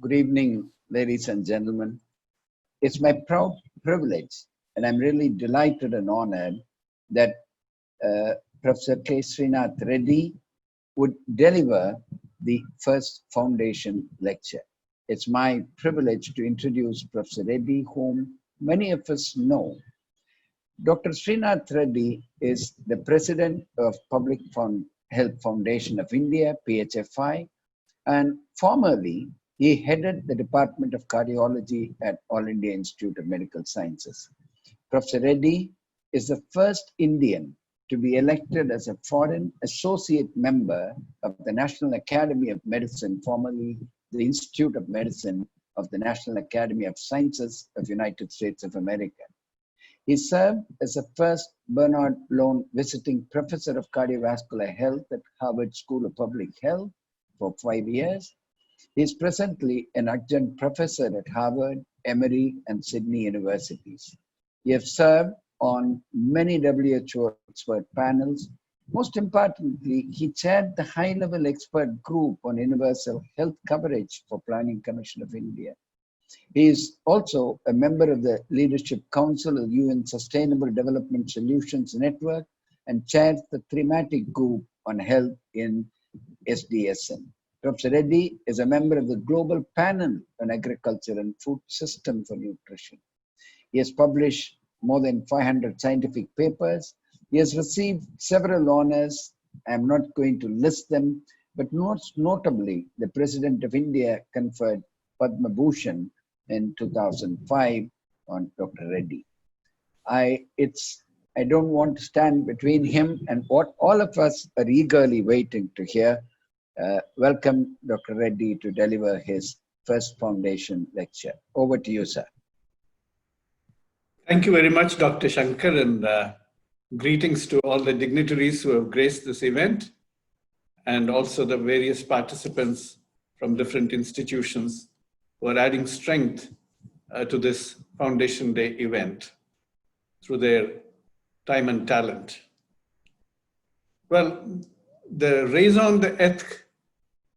Good evening, ladies and gentlemen. It's my proud privilege, and I'm really delighted and honored that Professor K. Srinath Reddy would deliver the first foundation lecture. It's my privilege to introduce Professor Reddy, whom many of us know. Dr. Srinath Reddy is the president of Public Health Foundation of India, PHFI, and formerly he headed the Department of Cardiology at All India Institute of Medical Sciences. Professor Reddy is the first Indian to be elected as a foreign associate member of the National Academy of Medicine, formerly the Institute of Medicine of the National Academy of Sciences of the United States of America. He served as the first Bernard Loan Visiting Professor of Cardiovascular Health at Harvard School of Public Health for 5 years. He is presently an adjunct professor at Harvard, Emory, and Sydney universities. He has served on many WHO expert panels. Most importantly, he chaired the high-level expert group on universal health coverage for Planning Commission of India. He is also a member of the Leadership Council of UN Sustainable Development Solutions Network and chairs the thematic group on health in SDSN. Professor Reddy is a member of the Global Panel on Agriculture and Food System for Nutrition. He has published more than 500 scientific papers. He has received several honors. I am not going to list them, but most notably, the President of India conferred Padma Bhushan in 2005 on Dr. Reddy. I don't want to stand between him and what all of us are eagerly waiting to hear. Welcome Dr. Reddy to deliver his first foundation lecture. Over to you, sir. Thank you very much, Dr. Shankar, and greetings to all the dignitaries who have graced this event and also the various participants from different institutions who are adding strength to this Foundation Day event through their time and talent. Well, the raison d'etre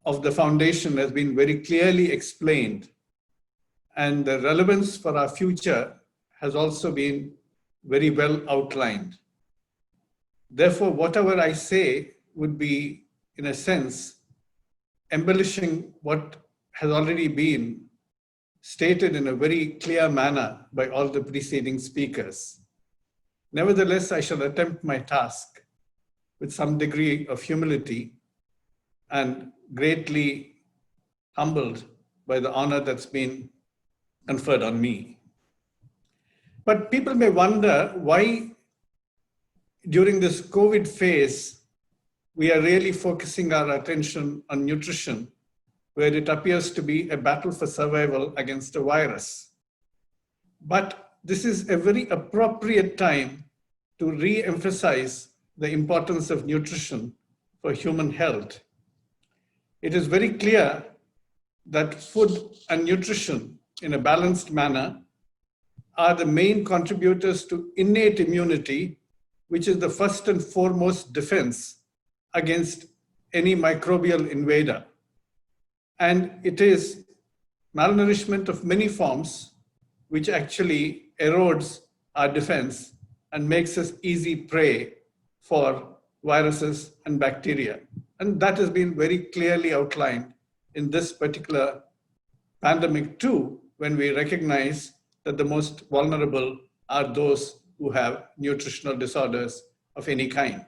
of the foundation has been very clearly explained, and the relevance for our future has also been very well outlined. Therefore, whatever I say would be, in a sense, embellishing what has already been stated in a very clear manner by all the preceding speakers. Nevertheless, I shall attempt my task with some degree of humility and greatly humbled by the honor that's been conferred on me. But people may wonder why during this COVID phase, we are really focusing our attention on nutrition, where it appears to be a battle for survival against a virus. But this is a very appropriate time to re-emphasize the importance of nutrition for human health. It is very clear that food and nutrition in a balanced manner are the main contributors to innate immunity, which is the first and foremost defense against any microbial invader. And it is malnourishment of many forms which actually erodes our defense and makes us easy prey for viruses and bacteria. And that has been very clearly outlined in this particular pandemic too, when we recognize that the most vulnerable are those who have nutritional disorders of any kind.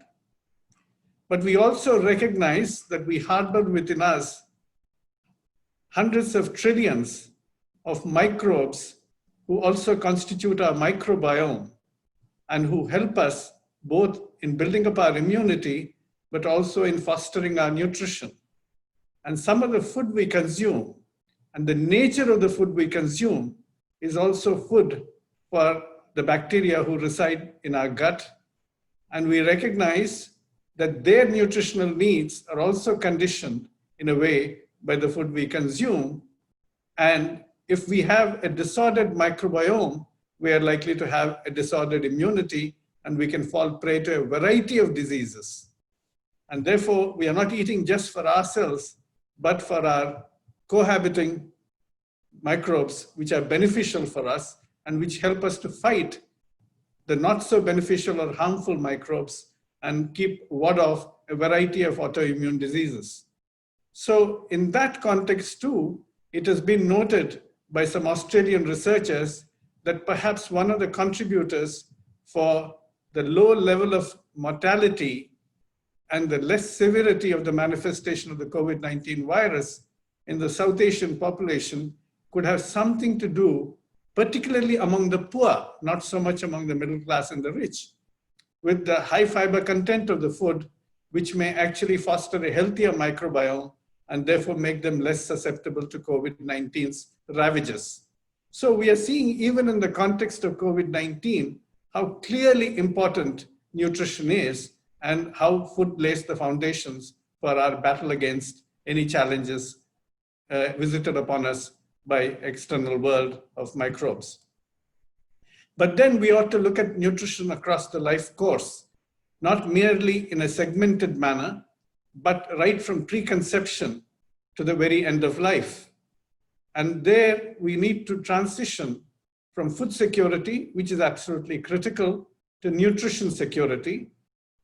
But we also recognize that we harbor within us hundreds of trillions of microbes who also constitute our microbiome and who help us both in building up our immunity, but also in fostering our nutrition. And some of the food we consume and the nature of the food we consume is also food for the bacteria who reside in our gut. And we recognize that their nutritional needs are also conditioned in a way by the food we consume. And if we have a disordered microbiome, we are likely to have a disordered immunity, and we can fall prey to a variety of diseases. And therefore, we are not eating just for ourselves, but for our cohabiting microbes which are beneficial for us and which help us to fight the not so beneficial or harmful microbes and keep ward off a variety of autoimmune diseases. So in that context too, it has been noted by some Australian researchers that perhaps one of the contributors for the low level of mortality and the less severity of the manifestation of the COVID-19 virus in the South Asian population could have something to do, particularly among the poor, not so much among the middle class and the rich, with the high fiber content of the food, which may actually foster a healthier microbiome and therefore make them less susceptible to COVID-19's ravages. So we are seeing, even in the context of COVID-19, how clearly important nutrition is and how food lays the foundations for our battle against any challenges visited upon us by external world of microbes. But then we ought to look at nutrition across the life course, not merely in a segmented manner, but right from preconception to the very end of life. And there we need to transition from food security, which is absolutely critical, to nutrition security.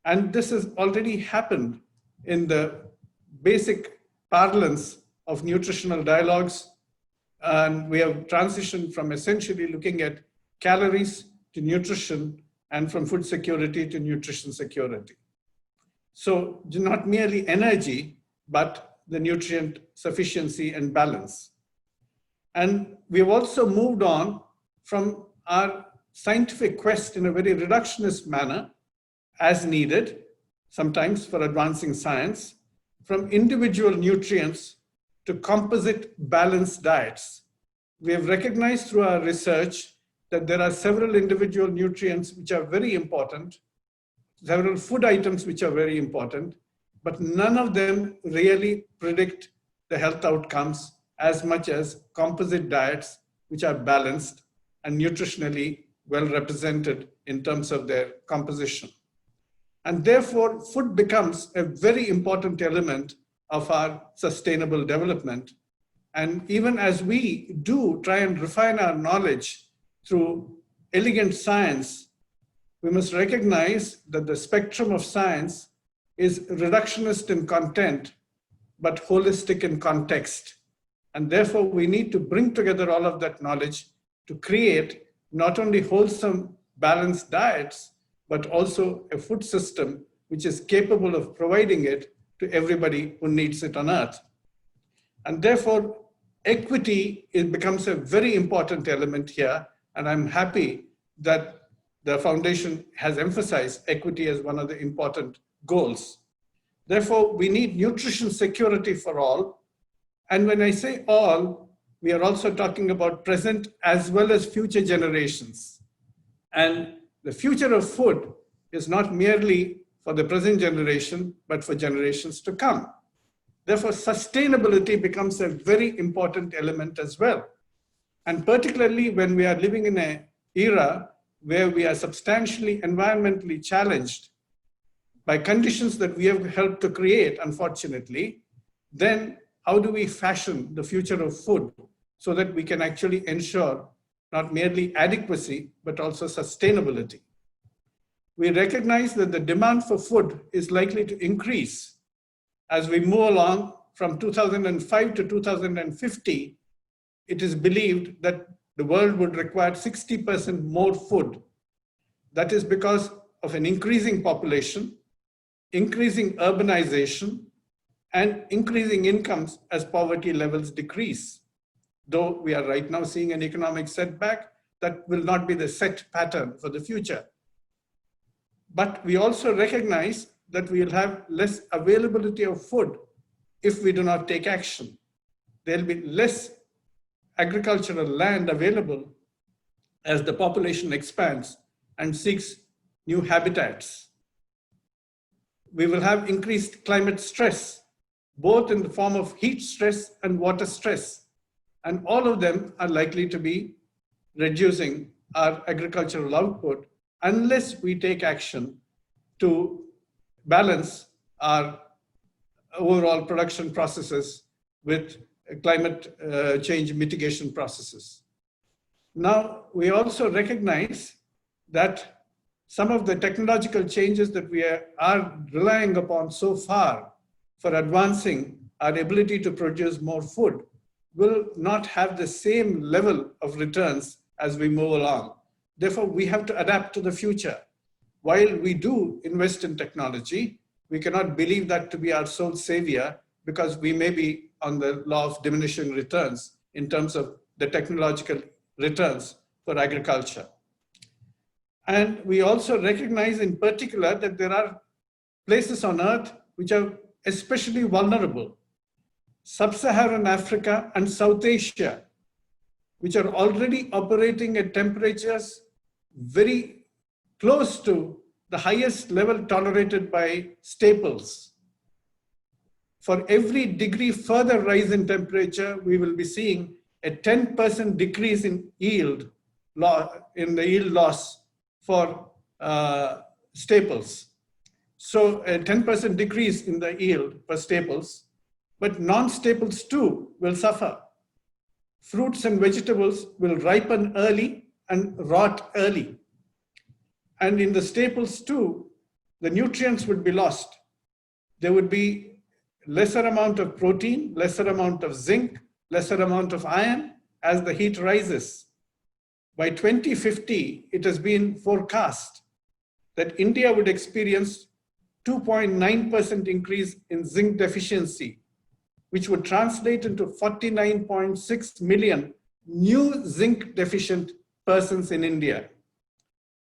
And this has already happened in the basic parlance of nutritional dialogues. And we have transitioned from essentially looking at calories to nutrition and from food security to nutrition security. So not merely energy, but the nutrient sufficiency and balance. And we've also moved on from our scientific quest in a very reductionist manner, as needed, sometimes for advancing science, from individual nutrients to composite balanced diets. We have recognized through our research that there are several individual nutrients which are very important, several food items which are very important, but none of them really predict the health outcomes as much as composite diets which are balanced and nutritionally well represented in terms of their composition. And therefore, food becomes a very important element of our sustainable development. And even as we do try and refine our knowledge through elegant science, we must recognize that the spectrum of science is reductionist in content, but holistic in context. And therefore, we need to bring together all of that knowledge to create not only wholesome, balanced diets, but also a food system which is capable of providing it to everybody who needs it on earth. And therefore, equity becomes a very important element here. And I'm happy that the foundation has emphasized equity as one of the important goals. Therefore, we need nutrition security for all. And when I say all, we are also talking about present as well as future generations. And the future of food is not merely for the present generation, but for generations to come. Therefore, sustainability becomes a very important element as well. And particularly when we are living in an era where we are substantially environmentally challenged by conditions that we have helped to create, unfortunately, then how do we fashion the future of food so that we can actually ensure not merely adequacy, but also sustainability? We recognize that the demand for food is likely to increase as we move along from 2005 to 2050. It is believed that the world would require 60% more food. That is because of an increasing population, increasing urbanization, and increasing incomes as poverty levels decrease. Though we are right now seeing an economic setback, that will not be the set pattern for the future. But we also recognize that we will have less availability of food if we do not take action. There will be less agricultural land available as the population expands and seeks new habitats. We will have increased climate stress, both in the form of heat stress and water stress. And all of them are likely to be reducing our agricultural output unless we take action to balance our overall production processes with climate change mitigation processes. Now, we also recognize that some of the technological changes that we are relying upon so far for advancing our ability to produce more food will not have the same level of returns as we move along. Therefore, we have to adapt to the future. While we do invest in technology, we cannot believe that to be our sole savior, because we may be on the law of diminishing returns in terms of the technological returns for agriculture. And we also recognize in particular that there are places on earth which are especially vulnerable. Sub-Saharan Africa and South Asia, which are already operating at temperatures very close to the highest level tolerated by staples. For every degree further rise in temperature, we will be seeing a 10% decrease in yield loss for staples. So a 10% decrease in the yield for staples, but non-staples too will suffer. Fruits and vegetables will ripen early and rot early. And in the staples too, the nutrients would be lost. There would be lesser amount of protein, lesser amount of zinc, lesser amount of iron as the heat rises. By 2050, it has been forecast that India would experience 2.9% increase in zinc deficiency, which would translate into 49.6 million new zinc deficient persons in India.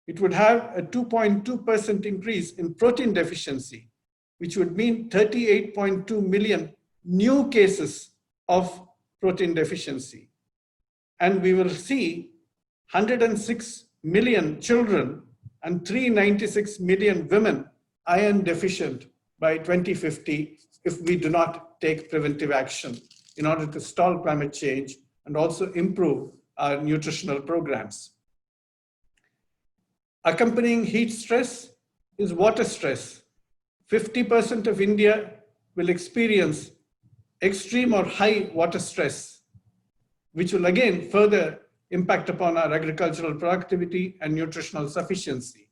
It would have a 2.2% increase in protein deficiency, which would mean 38.2 million new cases of protein deficiency. And we will see 106 million children and 396 million women iron deficient by 2050 if we do not take preventive action in order to stall climate change and also improve our nutritional programs. Accompanying heat stress is water stress. 50% of India will experience extreme or high water stress, which will again further impact upon our agricultural productivity and nutritional sufficiency.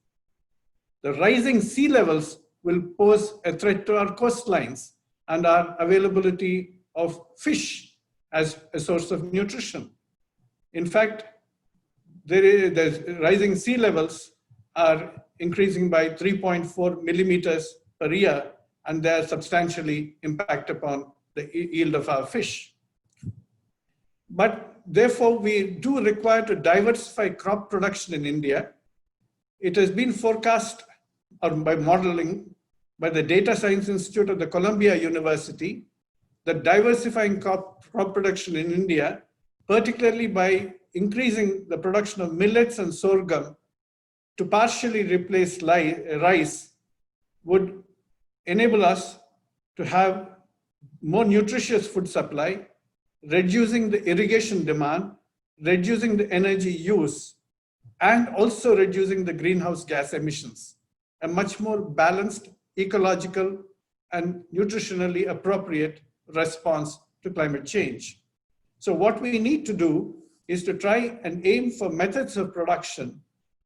The rising sea levels will pose a threat to our coastlines and our availability of fish as a source of nutrition. In fact, the rising sea levels are increasing by 3.4 millimeters per year, and they are substantially impact upon the yield of our fish. But therefore, we do require to diversify crop production in India. It has been forecast by modeling by the Data Science Institute of the Columbia University that diversifying crop production in India, particularly by increasing the production of millets and sorghum to partially replace rice, would enable us to have more nutritious food supply, reducing the irrigation demand, reducing the energy use, and also reducing the greenhouse gas emissions. A much more balanced, ecological, and nutritionally appropriate response to climate change. So what we need to do is to try and aim for methods of production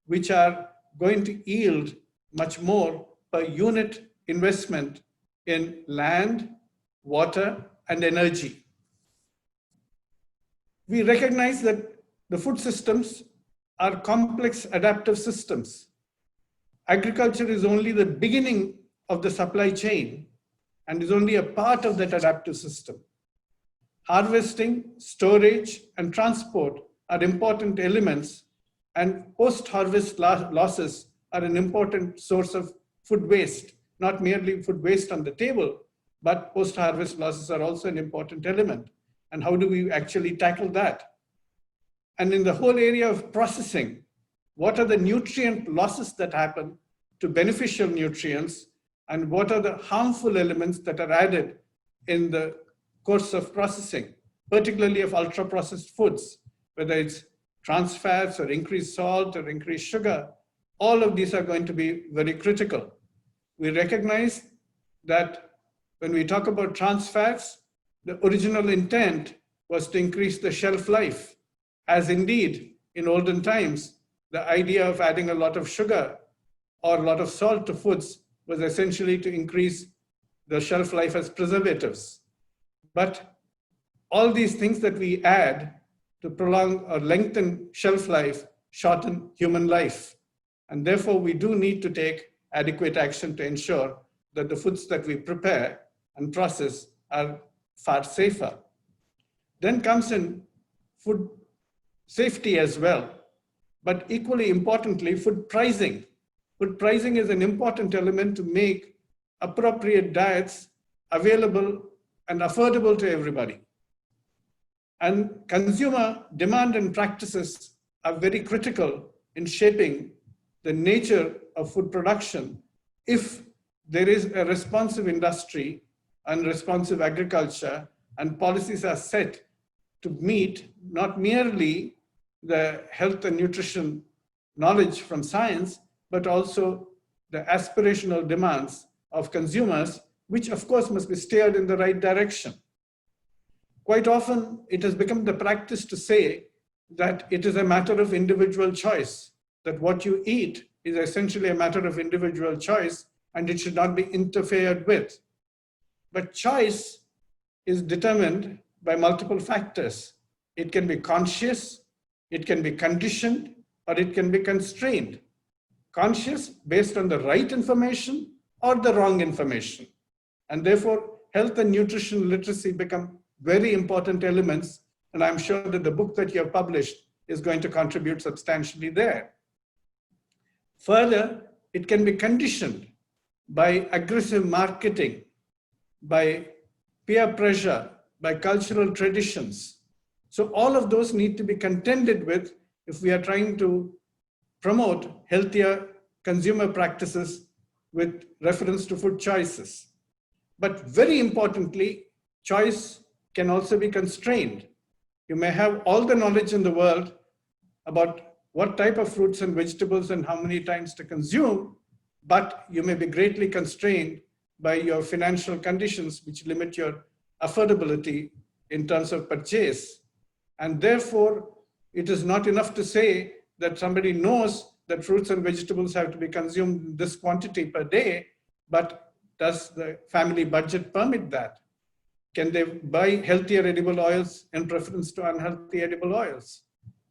which are going to yield much more per unit investment in land, water, and energy. We recognize that the food systems are complex adaptive systems. Agriculture is only the beginning of the supply chain and is only a part of that adaptive system. Harvesting, storage, and transport are important elements, and post-harvest losses are an important source of food waste, not merely food waste on the table, but post-harvest losses are also an important element. And how do we actually tackle that? And in the whole area of processing, what are the nutrient losses that happen to beneficial nutrients, and what are the harmful elements that are added in the course of processing, particularly of ultra-processed foods, whether it's trans fats or increased salt or increased sugar. All of these are going to be very critical. We recognize that when we talk about trans fats, the original intent was to increase the shelf life, as indeed in olden times, the idea of adding a lot of sugar or a lot of salt to foods was essentially to increase the shelf life as preservatives. But all these things that we add to prolong or lengthen shelf life shorten human life. And therefore, we do need to take adequate action to ensure that the foods that we prepare and process are far safer. Then comes in food safety as well, but equally importantly, food pricing. Food pricing is an important element to make appropriate diets available and affordable to everybody. And consumer demand and practices are very critical in shaping the nature of food production if there is a responsive industry and responsive agriculture and policies are set to meet not merely the health and nutrition knowledge from science, but also the aspirational demands of consumers, which of course must be steered in the right direction. Quite often, it has become the practice to say that it is a matter of individual choice, that what you eat is essentially a matter of individual choice and it should not be interfered with. But choice is determined by multiple factors. It can be conscious, it can be conditioned, or it can be constrained. Conscious based on the right information or the wrong information. And therefore, health and nutrition literacy become very important elements. And I'm sure that the book that you have published is going to contribute substantially there. Further, it can be conditioned by aggressive marketing, by peer pressure, by cultural traditions. So all of those need to be contended with if we are trying to promote healthier consumer practices with reference to food choices. But very importantly, choice can also be constrained. You may have all the knowledge in the world about what type of fruits and vegetables and how many times to consume, but you may be greatly constrained by your financial conditions, which limit your affordability in terms of purchase. And therefore, it is not enough to say that somebody knows that fruits and vegetables have to be consumed in this quantity per day, but does the family budget permit that? Can they buy healthier edible oils in preference to unhealthy edible oils?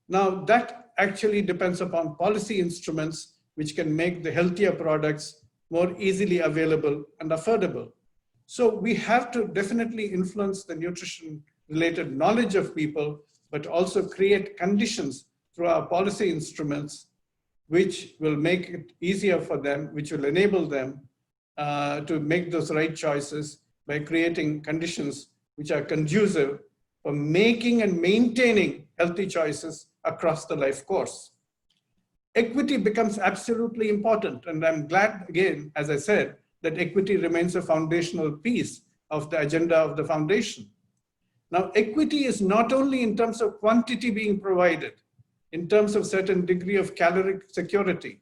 Now, that actually depends upon policy instruments which can make the healthier products more easily available and affordable. So we have to definitely influence the nutrition-related knowledge of people, but also create conditions through our policy instruments which will make it easier for them, which will enable them to make those right choices by creating conditions which are conducive for making and maintaining healthy choices across the life course. Equity becomes absolutely important, and I'm glad, again, as I said, that equity remains a foundational piece of the agenda of the foundation. Now, equity is not only in terms of quantity being provided, in terms of certain degree of caloric security,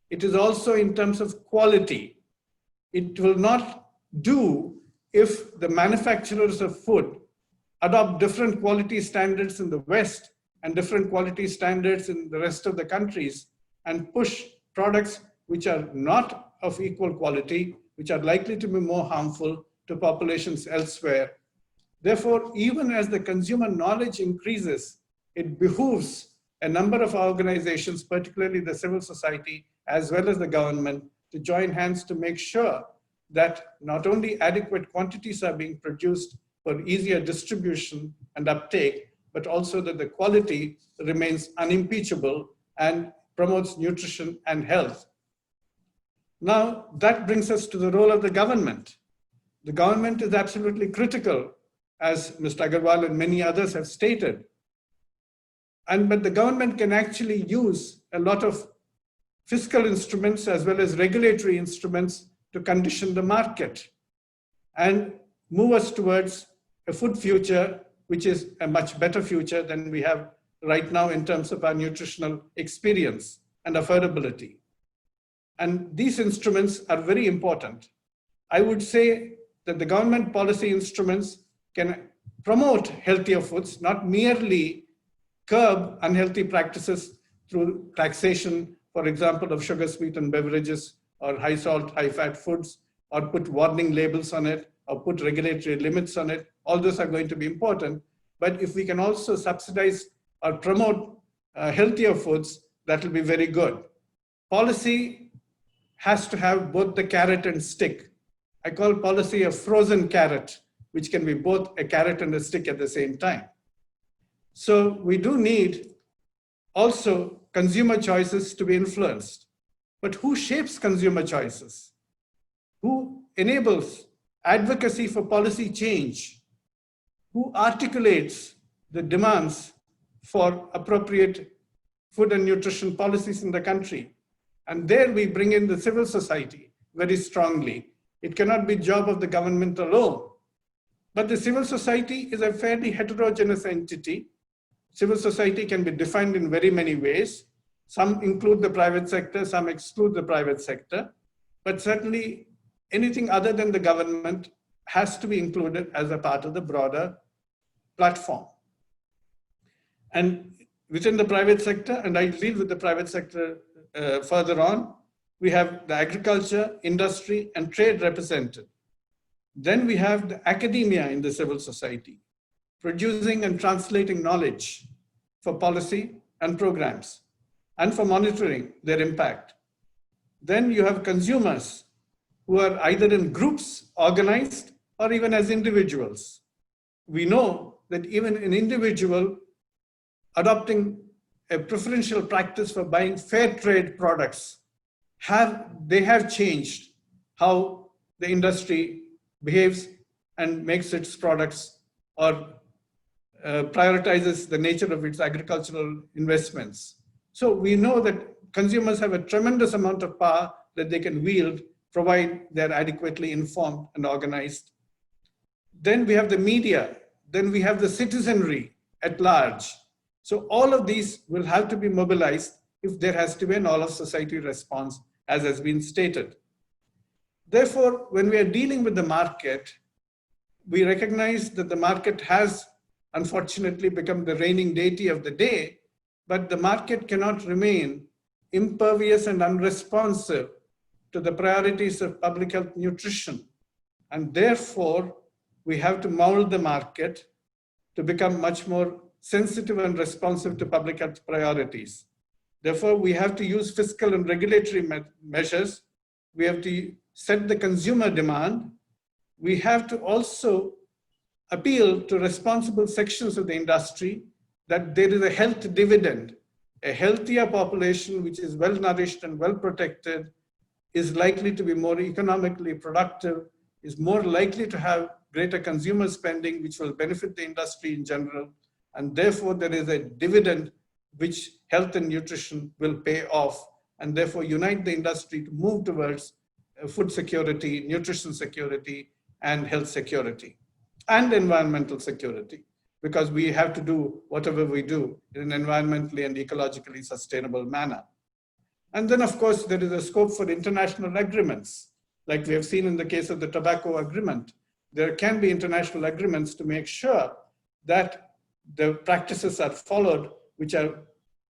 it is also in terms of quality. It will not do if the manufacturers of food adopt different quality standards in the West and different quality standards in the rest of the countries and push products which are not of equal quality, which are likely to be more harmful to populations elsewhere. Therefore, even as the consumer knowledge increases, it behooves a number of organizations, particularly the civil society, as well as the government, to join hands to make sure that not only adequate quantities are being produced for easier distribution and uptake, but also that the quality remains unimpeachable and promotes nutrition and health. Now, that brings us to the role of the government. The government is absolutely critical, as Mr. Agarwal and many others have stated. But the government can actually use a lot of fiscal instruments as well as regulatory instruments to condition the market and move us towards a food future, which is a much better future than we have right now in terms of our nutritional experience and affordability. And these instruments are very important. I would say that the government policy instruments can promote healthier foods, not merely curb unhealthy practices through taxation, for example, of sugar sweetened beverages or high salt, high fat foods, or put warning labels on it, or put regulatory limits on it. All those are going to be important. But if we can also subsidize or promote healthier foods, that will be very good. Policy has to have both the carrot and stick. I call policy a frozen carrot, which can be both a carrot and a stick at the same time. So we do need also consumer choices to be influenced. But who shapes consumer choices? Who enables advocacy for policy change? Who articulates the demands for appropriate food and nutrition policies in the country? And there we bring in the civil society very strongly. It cannot be job of the government alone. But the civil society is a fairly heterogeneous entity. Civil society can be defined in very many ways. Some include the private sector, some exclude the private sector. But certainly anything other than the government has to be included as a part of the broader platform. And within the private sector, and I deal with the private sector further on, we have the agriculture, industry, and trade represented. Then we have the academia in the civil society, producing and translating knowledge for policy and programs, and for monitoring their impact. Then you have consumers who are either in groups, organized, or even as individuals. We know that even an individual adopting a preferential practice for buying fair trade products, they have changed how the industry behaves and makes its products, or prioritizes the nature of its agricultural investments. So we know that consumers have a tremendous amount of power that they can wield, provide they're adequately informed and organized. Then we have the media, then we have the citizenry at large. So all of these will have to be mobilized if there has to be an all of society response, as has been stated. Therefore, when we are dealing with the market, we recognize that the market has unfortunately become the reigning deity of the day, but the market cannot remain impervious and unresponsive to the priorities of public health nutrition. And therefore, we have to mold the market to become much more sensitive and responsive to public health priorities. Therefore, we have to use fiscal and regulatory measures. We have to set the consumer demand. We have to also appeal to responsible sections of the industry that there is a health dividend. A healthier population, which is well nourished and well protected, is likely to be more economically productive, is more likely to have greater consumer spending, which will benefit the industry in general. And therefore, there is a dividend which health and nutrition will pay off, and therefore unite the industry to move towards food security, nutrition security, and health security, and environmental security, because we have to do whatever we do in an environmentally and ecologically sustainable manner. And then, of course, there is a scope for international agreements, like we have seen in the case of the tobacco agreement. There can be international agreements to make sure that the practices are followed which are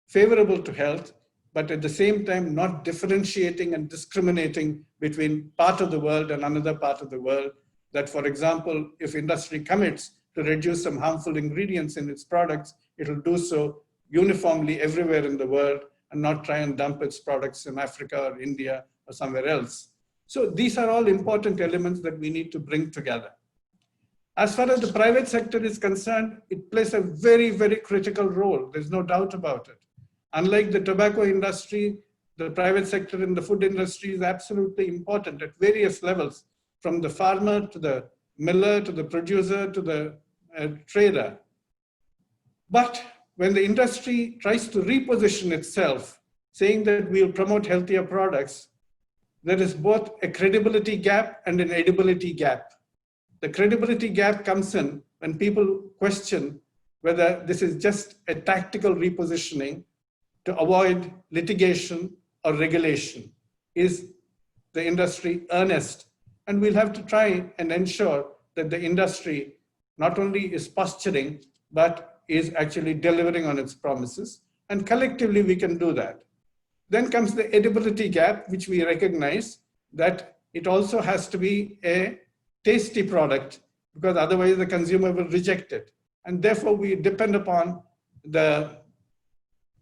favorable to health, but at the same time not differentiating and discriminating between part of the world and another part of the world. That, for example, if industry commits to reduce some harmful ingredients in its products, it will do so uniformly everywhere in the world and not try and dump its products in Africa or India or somewhere else. So these are all important elements that we need to bring together. As far as the private sector is concerned, it plays a very, very critical role. There's no doubt about it. Unlike the tobacco industry, the private sector in the food industry is absolutely important at various levels, from the farmer to the miller to the producer to the trader. But when the industry tries to reposition itself, saying that we'll promote healthier products, there is both a credibility gap and an edibility gap. The credibility gap comes in when people question whether this is just a tactical repositioning to avoid litigation or regulation. Is the industry earnest? And we'll have to try and ensure that the industry not only is posturing, but is actually delivering on its promises. And collectively, we can do that. Then comes the edibility gap, which we recognize that it also has to be a tasty product, because otherwise the consumer will reject it. And therefore, we depend upon the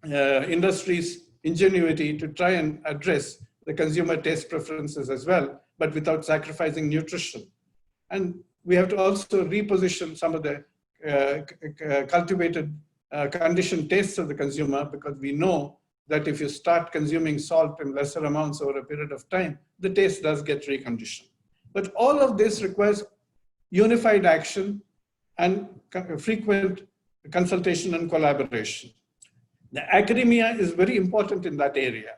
industry's ingenuity to try and address the consumer taste preferences as well, but without sacrificing nutrition. And we have to also reposition some of the cultivated conditioned tastes of the consumer, because we know that if you start consuming salt in lesser amounts over a period of time, the taste does get reconditioned. But all of this requires unified action and frequent consultation and collaboration. The academia is very important in that area.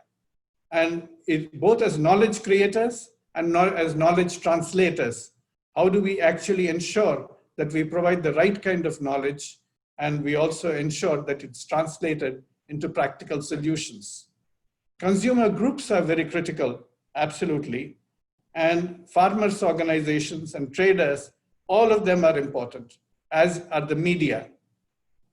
And it, both as knowledge creators and as knowledge translators, how do we actually ensure that we provide the right kind of knowledge, and we also ensure that it's translated into practical solutions? Consumer groups are very critical, absolutely. And farmers' organizations and traders, all of them are important, as are the media.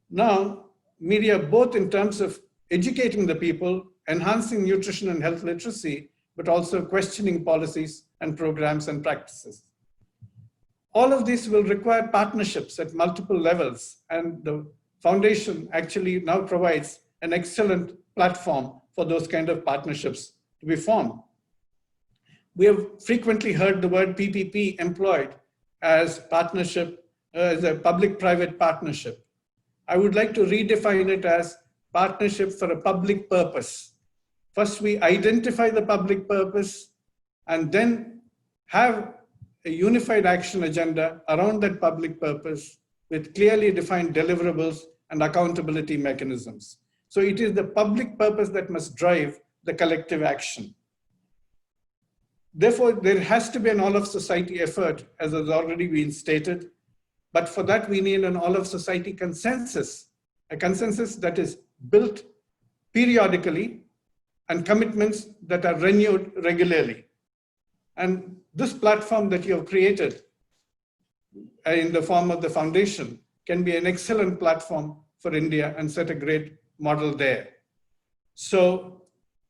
Now, media, both in terms of educating the people, enhancing nutrition and health literacy, but also questioning policies and programs and practices. All of this will require partnerships at multiple levels, and the foundation actually now provides an excellent platform for those kind of partnerships to be formed. We have frequently heard the word PPP employed as partnership, as a public-private partnership. I would like to redefine it as partnership for a public purpose. First, we identify the public purpose and then have a unified action agenda around that public purpose with clearly defined deliverables and accountability mechanisms. So it is the public purpose that must drive the collective action. Therefore, there has to be an all of society effort, as has already been stated. But for that, we need an all of society consensus, a consensus that is built periodically and commitments that are renewed regularly. And this platform that you have created in the form of the foundation can be an excellent platform for India and set a great model there. So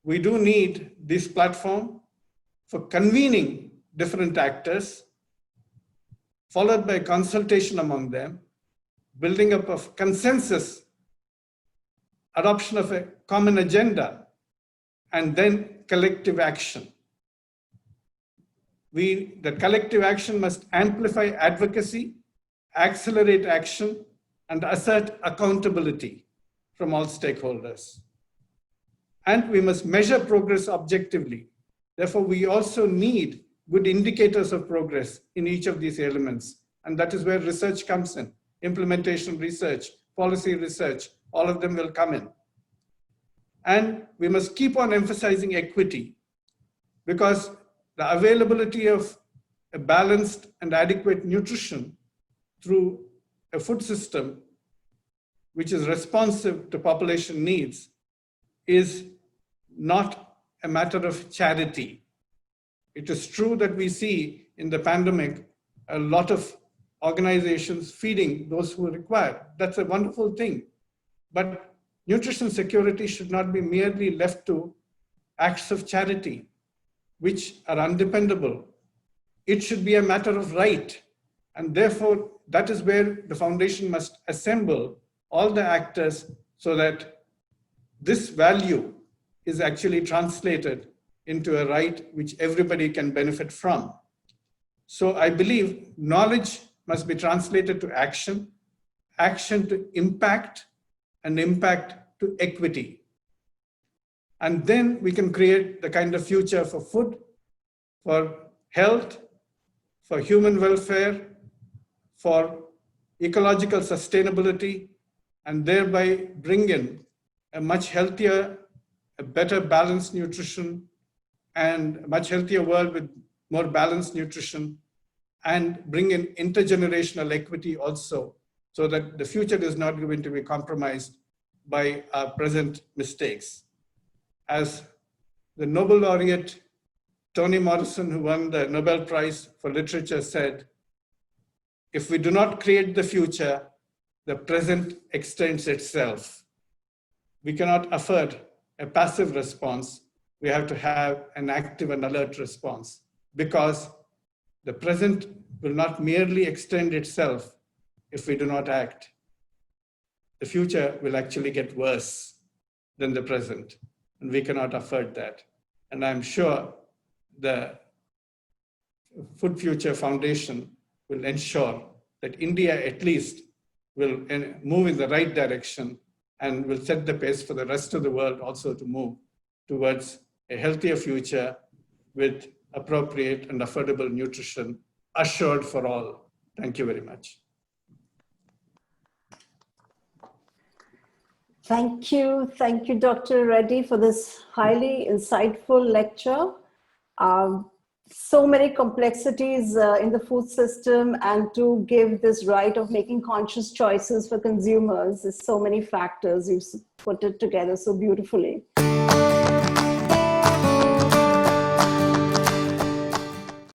we do need this platform for convening different actors, followed by consultation among them, building up of consensus, adoption of a common agenda, and then collective action. The collective action must amplify advocacy, accelerate action, and assert accountability from all stakeholders. And we must measure progress objectively. Therefore, we also need good indicators of progress in each of these elements. And that is where research comes in. Implementation research, policy research, all of them will come in. And we must keep on emphasizing equity, because the availability of a balanced and adequate nutrition through a food system which is responsive to population needs is not a matter of charity. It is true that we see in the pandemic a lot of organizations feeding those who require. That's a wonderful thing. But nutrition security should not be merely left to acts of charity, which are undependable. It should be a matter of right. And therefore, that is where the foundation must assemble all the actors so that this value is actually translated into a right which everybody can benefit from. So I believe knowledge must be translated to action, action to impact, and impact to equity. And then we can create the kind of future for food, for health, for human welfare, for ecological sustainability, and thereby bring in a much healthier, a better balanced nutrition, and a much healthier world with more balanced nutrition, and bring in intergenerational equity also, so that the future is not going to be compromised by our present mistakes. As the Nobel laureate Toni Morrison, who won the Nobel Prize for Literature, said, if we do not create the future, the present extends itself. We cannot afford a passive response. We have to have an active and alert response, because the present will not merely extend itself if we do not act. The future will actually get worse than the present, and we cannot afford that. And I'm sure the Food Future Foundation will ensure that India at least will move in the right direction and will set the pace for the rest of the world also to move towards a healthier future with appropriate and affordable nutrition assured for all. Thank you very much. Thank you, Dr. Reddy, for this highly insightful lecture. So many complexities in the food system, and to give this right of making conscious choices for consumers, there's so many factors. You've put it together so beautifully.